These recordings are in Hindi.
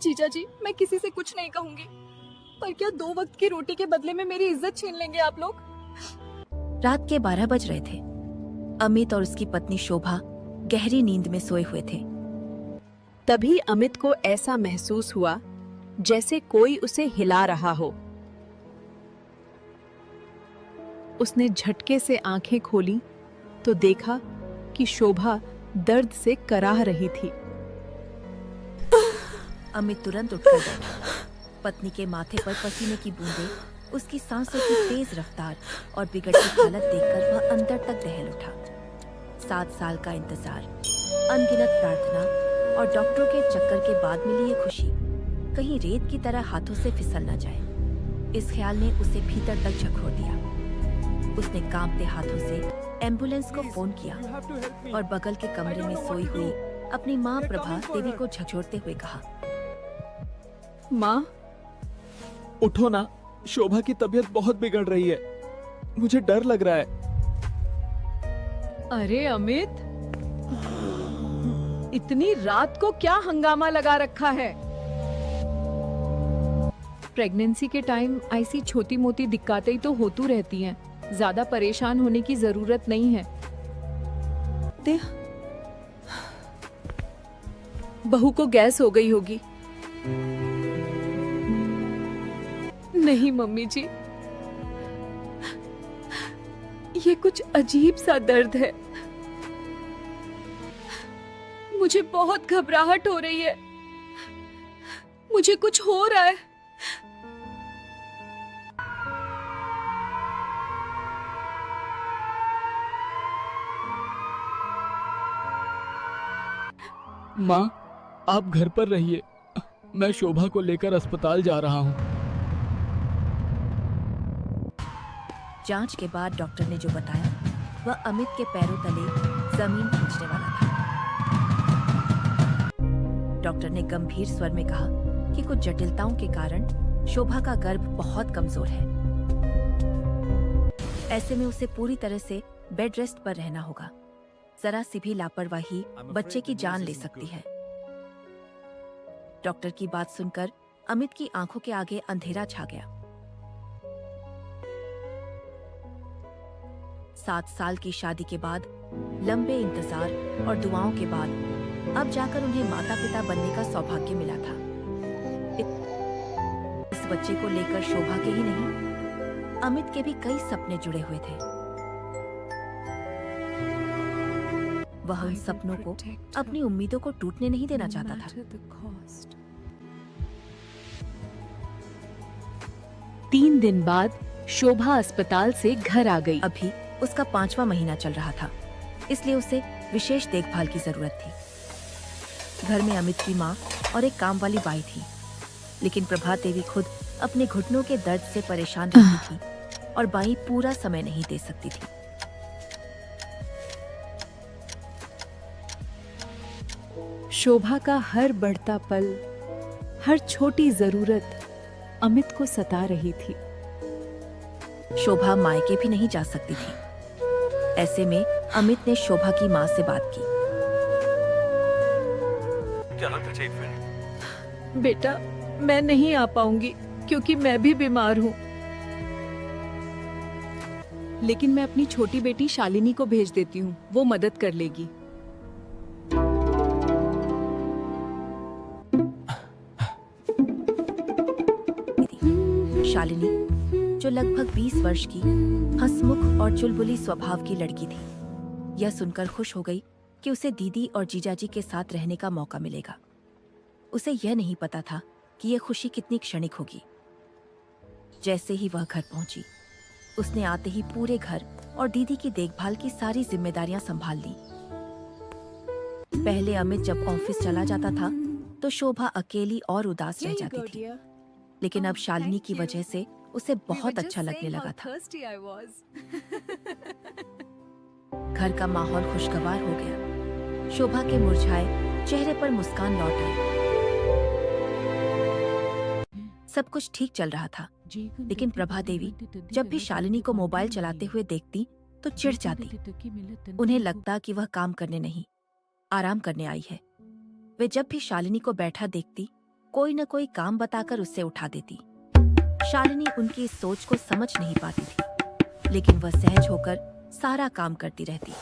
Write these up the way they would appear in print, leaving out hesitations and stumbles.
जीजा जी, मैं किसी से कुछ नहीं कहूंगी, पर क्या 2 वक्त की रोटी के बदले में मेरी इज्जत छीन लेंगे आप लोग? रात के 12 बज रहे थे। अमित और उसकी पत्नी शोभा गहरी नींद में सोए हुए थे। तभी अमित को ऐसा महसूस हुआ जैसे कोई उसे हिला रहा हो। उसने झटके से आंखें खोली तो देखा कि शोभा दर्द से कराह रही थी। अमित तुरंत उठकर बैठा। पत्नी के माथे पर पसीने की बूंदें, उसकी सांसों की तेज रफ्तार और बिगड़ती हालत देखकर वह अंदर तक दहल उठा। 7 साल का इंतजार, अनगिनत प्रार्थना और डॉक्टरों के चक्कर के बाद मिली ये खुशी कहीं रेत की तरह हाथों से फिसल न जाए, इस ख्याल ने उसे भीतर तक झकझोर दिया। उसने कांपते हाथों से एम्बुलेंस को फोन किया और बगल के कमरे में सोई हुई अपनी माँ प्रभा देवी को झकझोरते हुए कहा, माँ, उठो ना, शोभा की तबीयत बहुत बिगड़ रही है, मुझे डर लग रहा है। अरे अमित, इतनी रात को क्या हंगामा लगा रखा है? प्रेगनेंसी के टाइम ऐसी छोटी मोटी दिक्कतें तो होती रहती हैं, ज्यादा परेशान होने की जरूरत नहीं है। बहू को गैस हो गई होगी। नहीं मम्मी जी, ये कुछ अजीब सा दर्द है। मुझे बहुत घबराहट हो रही है, मुझे कुछ हो रहा है। माँ, आप घर पर रहिए, मैं शोभा को लेकर अस्पताल जा रहा हूँ। जांच के बाद डॉक्टर ने जो बताया वह अमित के पैरों तले जमीन खींचने वाला था। डॉक्टर ने गंभीर स्वर में कहा कि कुछ जटिलताओं के कारण शोभा का गर्भ बहुत कमजोर है। ऐसे में उसे पूरी तरह से बेड रेस्ट पर रहना होगा। जरा सी भी लापरवाही बच्चे की जान ले सकती है। डॉक्टर की बात सुनकर अमित की आंखों के आगे अंधेरा छा गया। 7 साल की शादी के बाद, लंबे इंतजार और दुआओं के बाद अब जाकर उन्हें माता पिता बनने का सौभाग्य मिला था। इस बच्चे को लेकर शोभा के ही नहीं, अमित के भी कई सपने जुड़े हुए थे। वह उन सपनों को, अपनी उम्मीदों को टूटने नहीं देना चाहता था। 3 दिन बाद शोभा अस्पताल से घर आ गई। अभी उसका 5वां महीना चल रहा था, इसलिए उसे विशेष देखभाल की जरूरत थी। घर में अमित की माँ और एक काम वाली बाई थी, लेकिन प्रभा देवी खुद अपने घुटनों के दर्द से परेशान रहती थी और बाई पूरा समय नहीं दे सकती थी। शोभा का हर बढ़ता पल, हर छोटी जरूरत अमित को सता रही थी। शोभा मायके भी नहीं जा सकती थी। ऐसे में अमित ने शोभा की माँ से बात की। बेटा, मैं नहीं आ पाऊंगी क्योंकि मैं भी बीमार हूँ, लेकिन मैं अपनी छोटी बेटी शालिनी को भेज देती हूँ, वो मदद कर लेगी। शालिनी, जो लगभग 20 वर्ष की, हंसमुख और चुलबुली स्वभाव की लड़की थी, यह सुनकर खुश हो गई कि उसे दीदी और जीजाजी के साथ रहने का मौका मिलेगा। उसे यह नहीं पता था कि यह खुशी कितनी क्षणिक होगी। जैसे ही वह घर पहुंची, उसने आते ही पूरे घर और दीदी की देखभाल की सारी जिम्मेदारियां संभाल ली। पहले अमित जब ऑफिस चला जाता था तो शोभा अकेली और उदास रह जाती थी, लेकिन अब शालिनी की वजह से उसे बहुत अच्छा लगने लगा था। घर का माहौल खुशगवार हो गया। शोभा के मुरझाए चेहरे पर मुस्कान लौट आई। सब कुछ ठीक चल रहा था, लेकिन प्रभा देवी जब भी शालिनी को मोबाइल चलाते हुए देखती तो चिढ़ जाती। उन्हें लगता कि वह काम करने नहीं, आराम करने आई है। वे जब भी शालिनी को बैठा देखती कोई न कोई काम बताकर उससे उठा देती। शालिनी उनकी इस सोच को समझ नहीं पाती थी, लेकिन वह सहज होकर सारा काम करती रहती।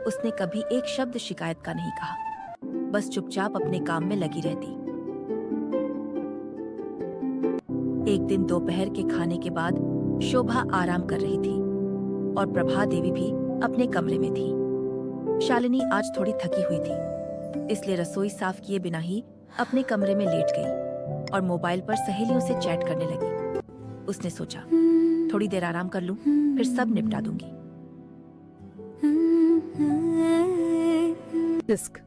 उसने कभी एक शब्द शिकायत का नहीं कहा, बस चुपचाप अपने काम में लगी रहती। एक दिन दोपहर के खाने के बाद शोभा आराम कर रही थी और प्रभा देवी भी अपने कमरे में थी। शालिनी आज थोड़ी थकी हुई थी, इसलिए रसोई साफ किए बिना ही अपने कमरे में लेट गई और मोबाइल पर सहेलियों से चैट करने लगी। उसने सोचा, थोड़ी देर आराम कर लूं, फिर सब निपटा दूंगी।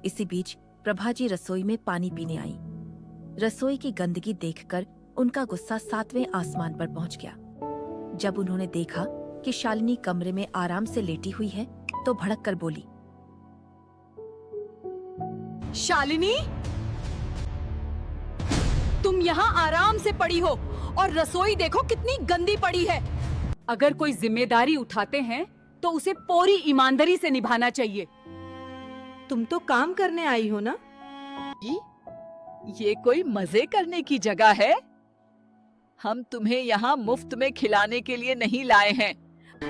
इसी बीच प्रभा जी रसोई में पानी पीने आई। रसोई की गंदगी देखकर उनका गुस्सा 7वें आसमान पर पहुंच गया। जब उन्होंने देखा कि शालिनी कमरे में आराम से लेटी हुई है, तो भड़क कर बोली, शालिनी, तुम यहाँ आराम से पड़ी हो और रसोई देखो कितनी गंदी पड़ी है। अगर कोई जिम्मेदारी उठाते हैं तो उसे पूरी ईमानदारी से निभाना चाहिए। तुम तो काम करने आई हो ना? ये कोई मजे करने की जगह है? हम तुम्हें यहाँ मुफ्त में खिलाने के लिए नहीं लाए हैं।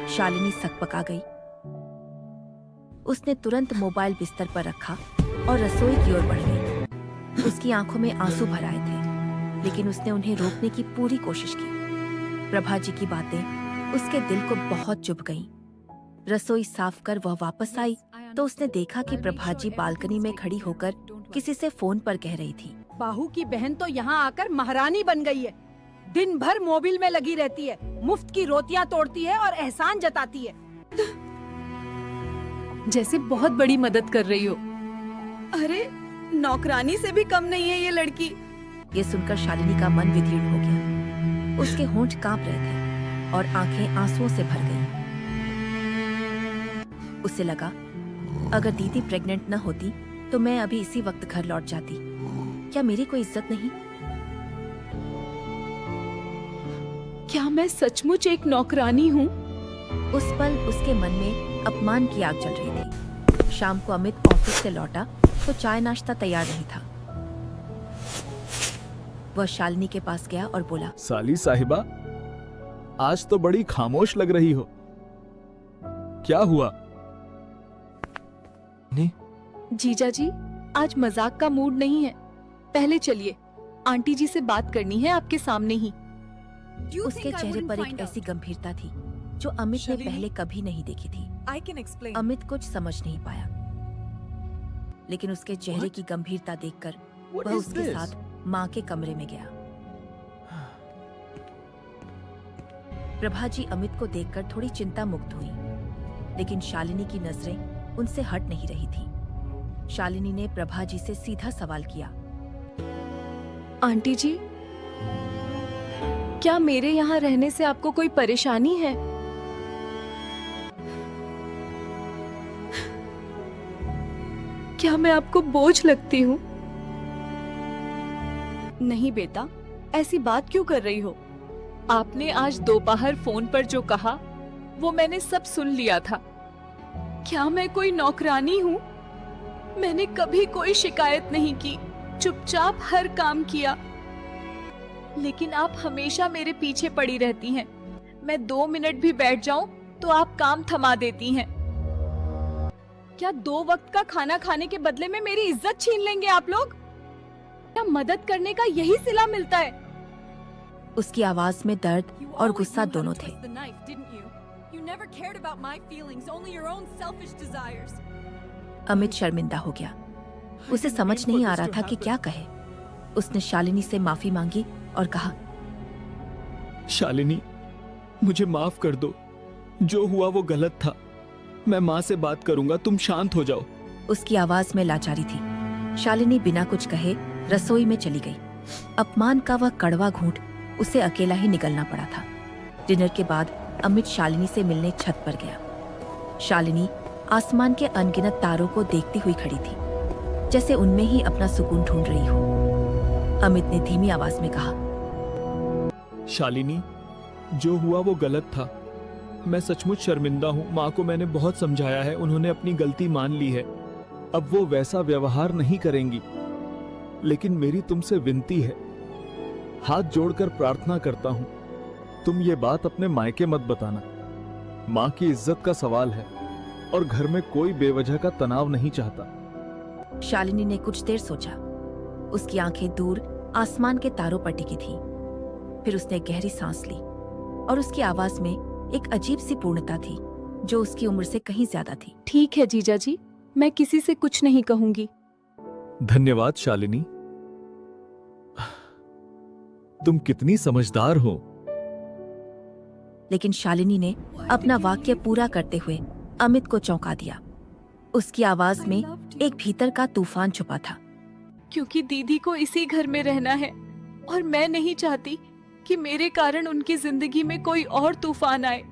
शालिनी सकपका गई। उसने तुरंत मोबाइल बिस्तर पर रखा और रसोई की ओर बढ़ गई। उसकी आंखों में आंसू भर आए थे, लेकिन उसने उन्हें रोकने की पूरी कोशिश की। प्रभा जी की बातें उसके दिल को बहुत चुभ गईं। रसोई साफ कर वह वापस आई तो उसने देखा कि प्रभा जी बालकनी में खड़ी होकर किसी से फोन पर कह रही थी। बाहू की बहन तो यहाँ आकर महारानी बन गई है। दिन भर मोबाइल में लगी रहती है, मुफ्त की रोटियां तोड़ती है और एहसान जताती है। जैसे बहुत बड़ी मदद कर रही हो। अरे नौकरानी से भी कम नहीं है ये लड़की। ये सुनकर शालिनी का मन विदीर्ण हो गया। उसके होंठ कांप रहे थे और आंखें आंसुओं से भर गईं। उसे लगा, अगर दीदी प्रेग्नेंट न होती तो मैं अभी इसी वक्त घर लौट जाती। क्या मेरी कोई इज्जत नहीं? क्या मैं सचमुच एक नौकरानी हूँ? उस पल उसके मन में अपमान की आग जल रही थी। शाम को अमित ऑफिस से लौटा तो चाय नाश्ता तैयार नहीं था। वह शालिनी के पास गया और बोला, साली साहिबा, आज तो बड़ी खामोश लग रही हो, क्या हुआ? जीजा जी, आज मजाक का मूड नहीं है। पहले चलिए, आंटी जी से बात करनी है आपके सामने ही। उसके चेहरे पर एक ऐसी गंभीरता थी जो अमित ने पहले कभी नहीं देखी थी। अमित कुछ समझ नहीं पाया, लेकिन उसके चेहरे की गंभीरता देखकर वह उसके साथ माँ के कमरे में गया। प्रभा जी अमित को देखकर थोड़ी चिंता मुक्त हुई, लेकिन शालिनी की नजरें उनसे हट नहीं रही थी। शालिनी ने प्रभा जी से सीधा सवाल किया, आंटी जी, क्या मेरे यहाँ रहने से आपको कोई परेशानी है? क्या मैं आपको बोझ लगती हूँ? नहीं बेटा, ऐसी बात क्यों कर रही हो? आपने आज दोपहर फोन पर जो कहा वो मैंने सब सुन लिया था। क्या मैं कोई नौकरानी हूँ? मैंने कभी कोई शिकायत नहीं की, चुपचाप हर काम किया, लेकिन आप हमेशा मेरे पीछे पड़ी रहती हैं। मैं 2 मिनट भी बैठ जाऊं तो आप काम थमा देती हैं। क्या 2 वक्त का खाना खाने के बदले में मेरी इज्जत छीन लेंगे आप लोग? क्या मदद करने का यही सिला मिलता है? उसकी आवाज में दर्द और गुस्सा दोनों थे। अमित शर्मिंदा हो गया। उसे समझ नहीं आ रहा था कि क्या कहे। उसने शालिनी से माफी मांगी और कहा, शालिनी, मुझे माफ कर दो, जो हुआ वो गलत था। मैं माँ से बात करूंगा, तुम शांत हो जाओ। उसकी आवाज में लाचारी थी। शालिनी बिना कुछ कहे रसोई में चली गई। अपमान का वह कड़वा घूंट उसे अकेला ही निगलना पड़ा था। डिनर के बाद अमित शालिनी से मिलने छत पर गया। शालिनी आसमान के अनगिनत तारों को देखती हुई खड़ी थी, जैसे उनमें ही अपना सुकून ढूंढ रही हो। अमित ने धीमी आवाज में कहा, शालिनी, जो हुआ वो गलत था। मैं सचमुच शर्मिंदा हूँ। माँ को मैंने बहुत समझाया है, उन्होंने अपनी गलती मान ली है। अब वो वैसा व्यवहार नहीं करेंगी। लेकिन मेरी तुमसे विनती है, हाथ जोड़कर प्रार्थना करता हूं, तुम ये बात अपने मायके मत बताना। माँ की इज्जत का सवाल है और घर में कोई बेवजह का तनाव नहीं चाहता। शालिनी ने कुछ देर सोचा। उसकी आंखें दूर आसमान के तारों पर टिकी थी। फिर उसने गहरी सांस ली और उसकी आवाज में एक अजीब सी पूर्णता थी जो उसकी उम्र से कहीं ज्यादा थी। ठीक है जीजा जी, मैं किसी से कुछ नहीं कहूंगी। धन्यवाद शालिनी, तुम कितनी समझदार हो। लेकिन शालिनी ने अपना वाक्य पूरा करते हुए अमित को चौंका दिया। उसकी आवाज में एक भीतर का तूफान छुपा था। क्योंकि दीदी को इसी घर में रहना है और मैं नहीं चाहती कि मेरे कारण उनकी जिंदगी में कोई और तूफान आए,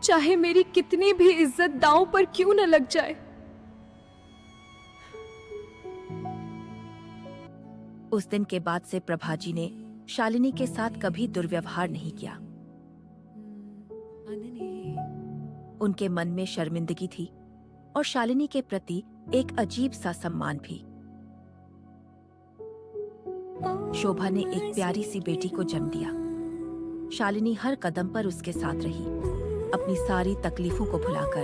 चाहे मेरी कितनी भी इज्जत दांव पर क्यों न लग जाए। उस दिन के बाद से प्रभाजी ने शालिनी के साथ कभी दुर्व्यवहार नहीं किया। उनके मन में शर्मिंदगी थी और शालिनी के प्रति एक अजीब सा सम्मान भी। शोभा ने एक प्यारी सी बेटी को जन्म दिया। शालिनी हर कदम पर उसके साथ रही, अपनी सारी तकलीफों को भुलाकर।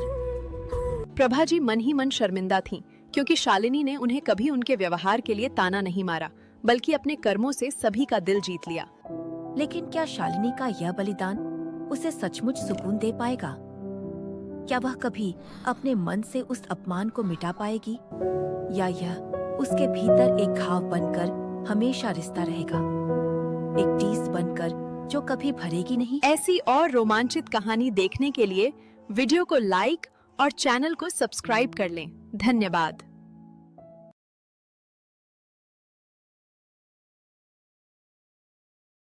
प्रभा जी मन ही मन शर्मिंदा थीं, क्योंकि शालिनी ने उन्हें कभी उनके व्यवहार के लिए ताना नहीं मारा, बल्कि अपने कर्मों से सभी का दिल जीत लिया। लेकिन क्या शालिनी का यह बलिदान उसे सचमुच सुकून दे पाएगा? क्या वह कभी अपने मन से उस अपमान को मिटा पाएगी, या यह उसके भीतर एक घाव बनकर हमेशा रिश्ता रहेगा, एक टीस बनकर जो कभी भरेगी नहीं? ऐसी और रोमांचित कहानी देखने के लिए वीडियो को लाइक और चैनल को सब्सक्राइब कर लें। धन्यवाद।